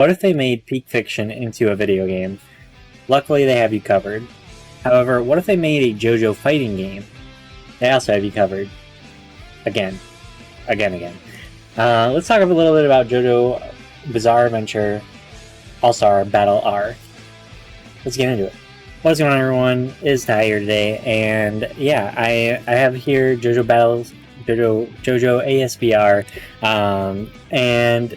What if they made Peak Fiction into a video game? Luckily, they have you covered. However, what if they made a JoJo fighting game? They also have you covered. Again. Let's talk a little bit about JoJo Bizarre Adventure All-Star Battle R. Let's get into it. What's going on, everyone? It's Ty here today, and yeah, I have here JoJo ASBR, and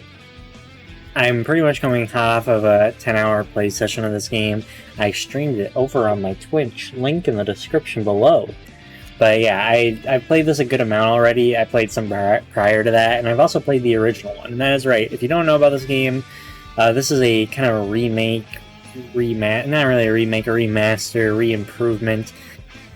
I'm pretty much coming off of a 10-hour play session of this game. I streamed it over on my Twitch, link in the description below. But yeah, I played this a good amount already. I played some prior to that, and I've also played the original one. And that is right. If you don't know about this game, this is a kind of a remake, not really a remake, a remaster, re-improvement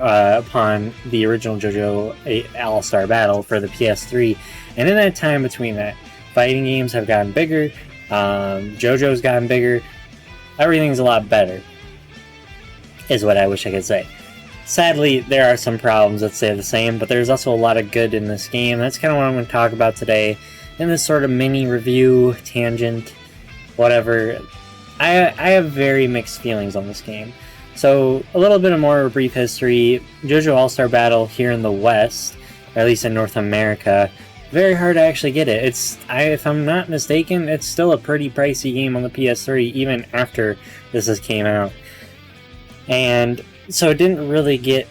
upon the original JoJo All-Star Battle for the PS3. And in that time between that, fighting games have gotten bigger, JoJo's gotten bigger, everything's a lot better, is what I wish I could say. Sadly, there are some problems that stay the same, but there's also a lot of good in this game. That's kind of what I'm going to talk about today in this sort of mini review, tangent, whatever. I have very mixed feelings on this game. So, a little bit of more of a brief history. JoJo All-Star Battle here in the West, or at least in North America, very hard to actually get it. If I'm not mistaken, it's still a pretty pricey game on the PS3, even after this came out. And so it didn't really get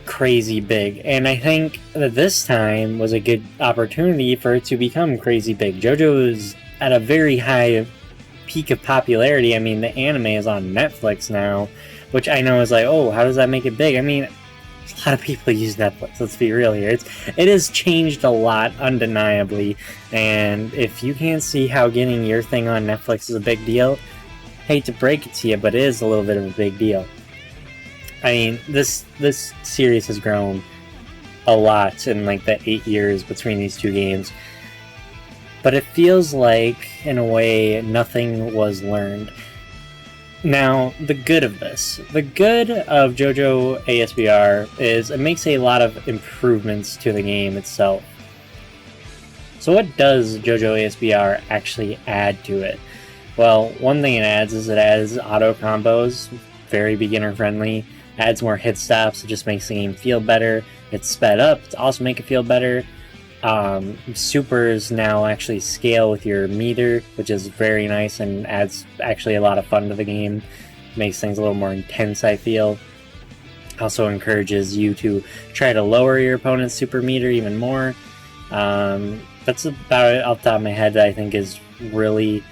crazy big, and I think that this time was a good opportunity for it to become crazy big. JoJo is at a very high peak of popularity. I mean, the anime is on Netflix now, which I know is like, oh, how does that make it big? I mean, a lot of people use Netflix, let's be real here. It has changed a lot, undeniably, and if you can't see how getting your thing on Netflix is a big deal, hate to break it to you, but it is a little bit of a big deal. I mean, this series has grown a lot in like the 8 years between these two games. But it feels like, in a way, nothing was learned. Now, the good of this. The good of JoJo ASBR is it makes a lot of improvements to the game itself. So what does JoJo ASBR actually add to it? Well, one thing it adds is it adds auto combos, very beginner friendly. Adds more hit stops, it just makes the game feel better. It's sped up to also make it feel better. Supers now actually scale with your meter, which is very nice and adds actually a lot of fun to the game. Makes things a little more intense, I feel. Also encourages you to try to lower your opponent's super meter even more. That's about it off the top of my head that I think is really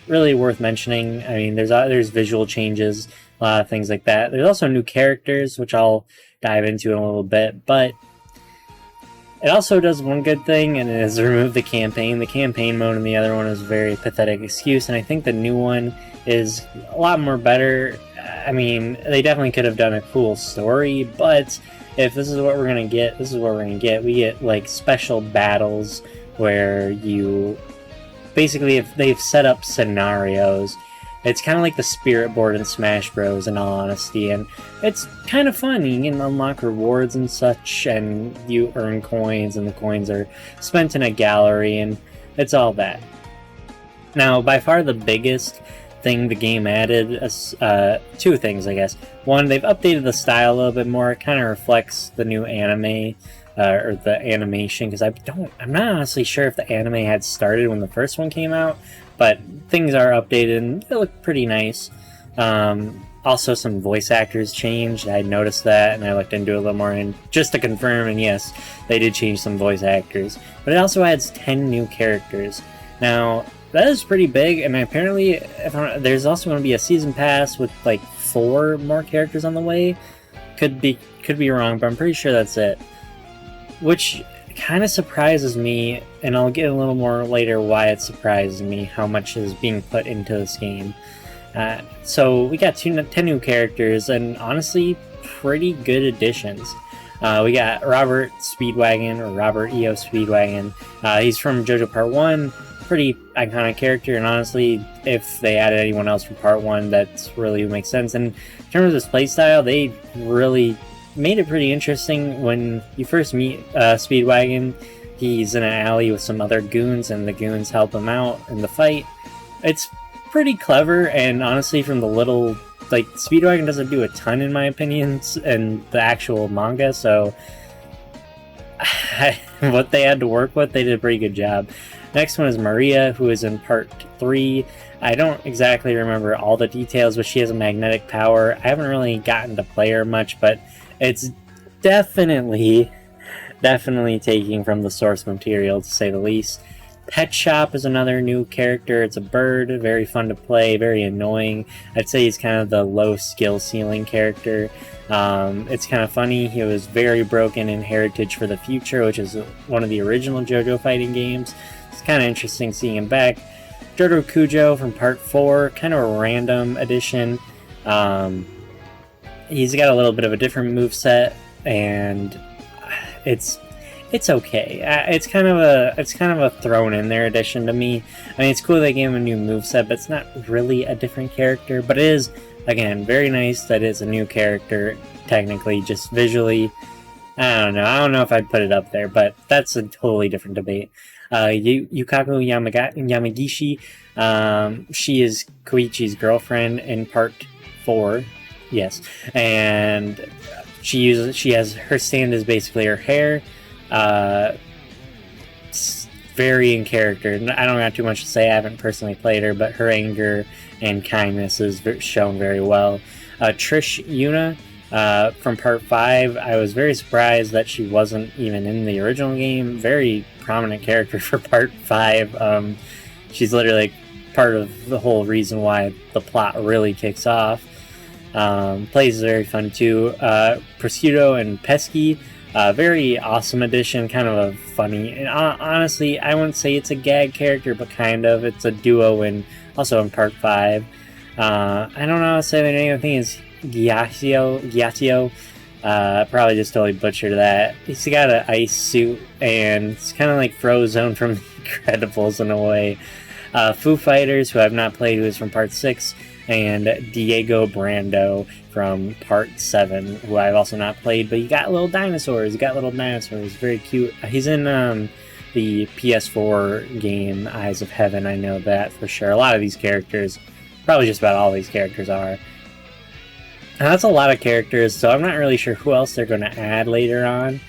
worth mentioning. I mean, there's visual changes, a lot of things like that. There's also new characters, which I'll dive into in a little bit, but it also does one good thing, and it is remove the campaign. The campaign mode in the other one is a very pathetic excuse, and I think the new one is a lot more better. I mean, they definitely could have done a cool story, but if this is what we're going to get, this is what we're going to get. We get, like, special battles where you... Basically, if they've set up scenarios, it's kind of like the Spirit board in Smash Bros. In all honesty, and it's kind of fun. You can unlock rewards and such, and you earn coins, and the coins are spent in a gallery, and it's all that. Now, by far the biggest thing the game added, two things, I guess. One, they've updated the style a little bit more. It kind of reflects the new anime, or the animation, because I'm not honestly sure if the anime had started when the first one came out, but things are updated and they look pretty nice. Also, some voice actors changed. I noticed that, and I looked into it a little more, and just to confirm, and yes, they did change some voice actors. But it also adds 10 new characters. Now, that is pretty big, and apparently there's also going to be a season pass with like 4 more characters on the way. Could be wrong, but I'm pretty sure that's it. Which kind of surprises me, and I'll get a little more later why it surprises me, how much is being put into this game. So we got 10 new characters, and honestly, pretty good additions. We got Robert Speedwagon, or Robert E.O. Speedwagon. He's from JoJo Part 1, pretty iconic character, and honestly, if they added anyone else from Part 1, that's really makes sense. And in terms of his playstyle, they really made it pretty interesting. When you first meet Speedwagon, he's in an alley with some other goons, and the goons help him out in the fight. It's pretty clever, and honestly, from the little, like, Speedwagon doesn't do a ton in my opinions in the actual manga, so what they had to work with, they did a pretty good job. Next one is Maria, who is in part 3. I don't exactly remember all the details, but she has a magnetic power. I haven't really gotten to play her much, but it's definitely taking from the source material, to say the least. Pet Shop is another new character. It's a bird, very fun to play, very annoying. I'd say he's kind of the low skill ceiling character. It's kind of funny. He was very broken in Heritage for the Future, which is one of the original JoJo fighting games. It's kind of interesting seeing him back. Jojo Kujo from part 4, kind of a random addition. He's got a little bit of a different moveset, and it's okay. It's kind of a thrown in there addition to me. I mean, it's cool they gave him a new moveset, but it's not really a different character. But it is, again, very nice that it's a new character, technically, just visually. I don't know if I'd put it up there, but that's a totally different debate. Yukaku Yamagishi, she is Koichi's girlfriend in part 4, yes, and she has her stand is basically her hair. Very in character. I don't have too much to say. I haven't personally played her, but her anger and kindness is shown very well. Trish Yuna from part 5. I was very surprised that she wasn't even in the original game. Very prominent character for part 5. She's literally part of the whole reason why the plot really kicks off. Plays is very fun too. Prosciutto and Pesky. Very awesome addition, kind of a funny, and honestly, I wouldn't say it's a gag character, but kind of. It's a duo, and also in part 5. I don't know how to say the name. I think it's Gyatio. Probably just totally butchered that. He's got an ice suit, and it's kind of like Frozone from The Incredibles in a way. Foo Fighters, who I've not played, who is from part 6. And Diego Brando from part 7, who I've also not played, but he got little dinosaurs. Very cute. He's in the PS4 game Eyes of Heaven, I know that for sure. A lot of these characters, probably just about all these characters are. And that's a lot of characters, so I'm not really sure who else they're going to add later on.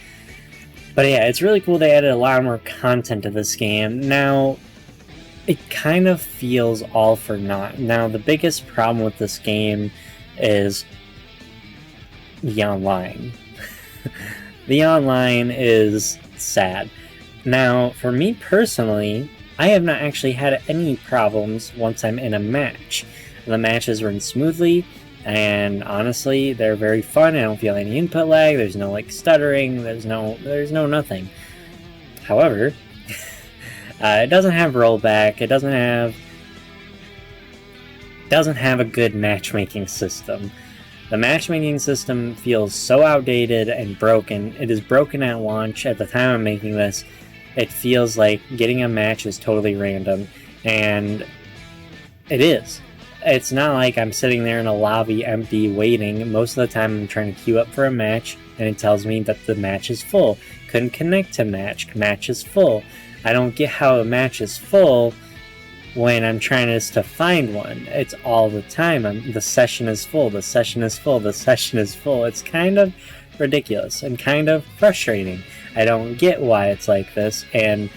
But yeah, it's really cool they added a lot more content to this game. Now, it kind of feels all for naught. Now, the biggest problem with this game is the online. The online is sad. Now, for me personally, I have not actually had any problems once I'm in a match. The matches run smoothly, and honestly, they're very fun. I don't feel any input lag. There's no like stuttering. There's no nothing. However, it doesn't have rollback. It doesn't have a good matchmaking system. The matchmaking system feels so outdated and broken. It is broken at launch. At the time I'm making this, it feels like getting a match is totally random, and it is. It's not like I'm sitting there in a lobby empty waiting. Most of the time I'm trying to queue up for a match, and it tells me that the match is full. Couldn't connect to match is full. I don't get how a match is full when I'm trying to find one. It's all the time. The session is full. It's kind of ridiculous and kind of frustrating. I don't get why it's like this, and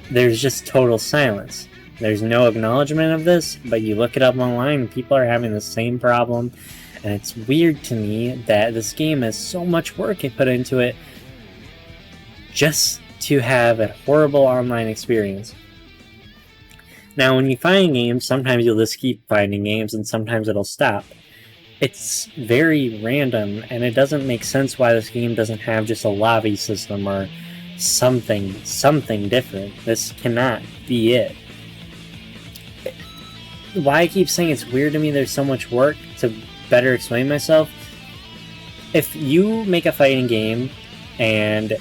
there's just total silence. There's no acknowledgement of this, but you look it up online and people are having the same problem, and it's weird to me that this game has so much work it put into it just to have a horrible online experience. Now, when you find games, sometimes you'll just keep finding games, and sometimes it'll stop. It's very random, and it doesn't make sense why this game doesn't have just a lobby system or something different. This cannot be it. Why I keep saying it's weird to me there's so much work to better explain myself. If you make a fighting game and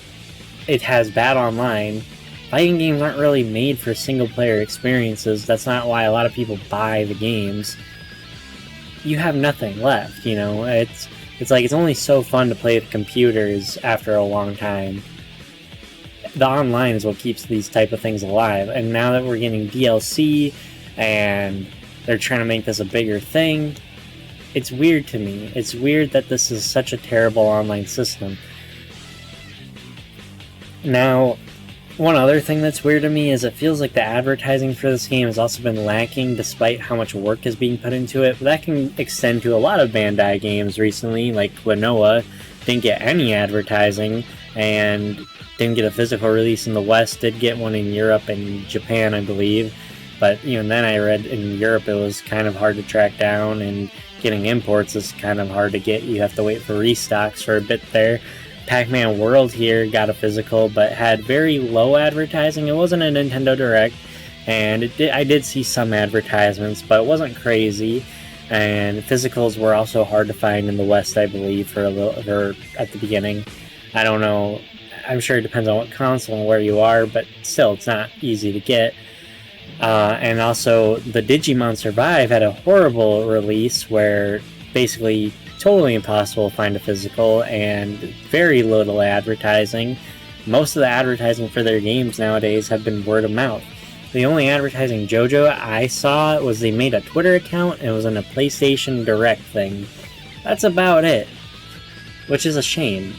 it has bad online, fighting games aren't really made for single player experiences. That's not why a lot of people buy the games. You have nothing left, you know. It's like it's only so fun to play with computers after a long time. The online is what keeps these type of things alive, and now that we're getting DLC and they're trying to make this a bigger thing. It's weird to me. It's weird that this is such a terrible online system. Now, one other thing that's weird to me is it feels like the advertising for this game has also been lacking despite how much work is being put into it. But that can extend to a lot of Bandai games recently, like Klonoa didn't get any advertising and didn't get a physical release in the West, did get one in Europe and Japan, I believe. But even then I read in Europe it was kind of hard to track down, and getting imports is kind of hard to get. You have to wait for restocks for a bit there. Pac-Man World here got a physical, but had very low advertising. It wasn't a Nintendo Direct, and I did see some advertisements, but it wasn't crazy. And physicals were also hard to find in the West, I believe, at the beginning. I don't know. I'm sure it depends on what console and where you are, but still, it's not easy to get. And also, the Digimon Survive had a horrible release where basically totally impossible to find a physical and very little advertising. Most of the advertising for their games nowadays have been word of mouth. The only advertising Jojo I saw was they made a Twitter account and it was in a PlayStation Direct thing. That's about it. Which is a shame.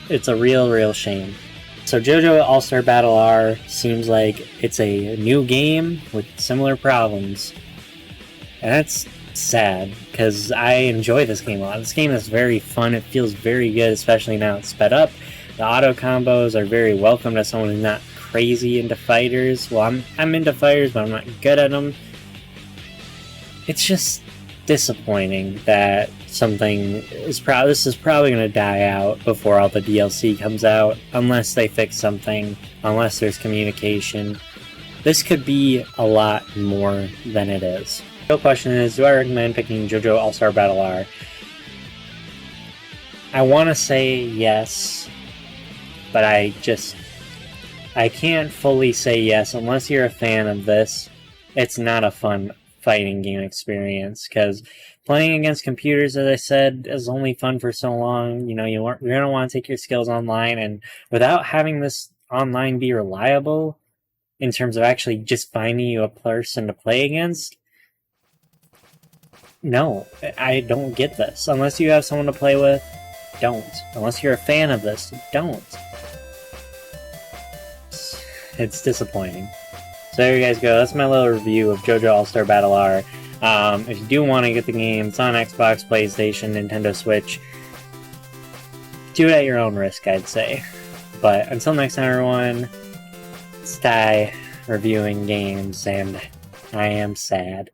It's a real shame. So Jojo All-Star Battle R seems like it's a new game with similar problems. And that's sad, because I enjoy this game a lot. This game is very fun. It feels very good, especially now it's sped up. The auto combos are very welcome to someone who's not crazy into fighters. Well, I'm into fighters, but I'm not good at them. It's just disappointing that this is probably going to die out before all the DLC comes out, unless they fix something, unless there's communication. This could be a lot more than it is. The real question is, do I recommend picking JoJo All-Star Battle R? I want to say yes, but I can't fully say yes unless you're a fan of this. It's not a fun fighting game experience, because playing against computers, as I said, is only fun for so long. You know, you're going to want to take your skills online, and without having this online be reliable in terms of actually just finding you a person to play against, no, I don't get this. Unless you have someone to play with, don't. Unless you're a fan of this, don't. It's disappointing. So there you guys go. That's my little review of JoJo All-Star Battle R. If you do want to get the game, it's on Xbox, PlayStation, Nintendo Switch. Do it at your own risk, I'd say. But until next time, everyone, it's Ty reviewing games, and I am sad.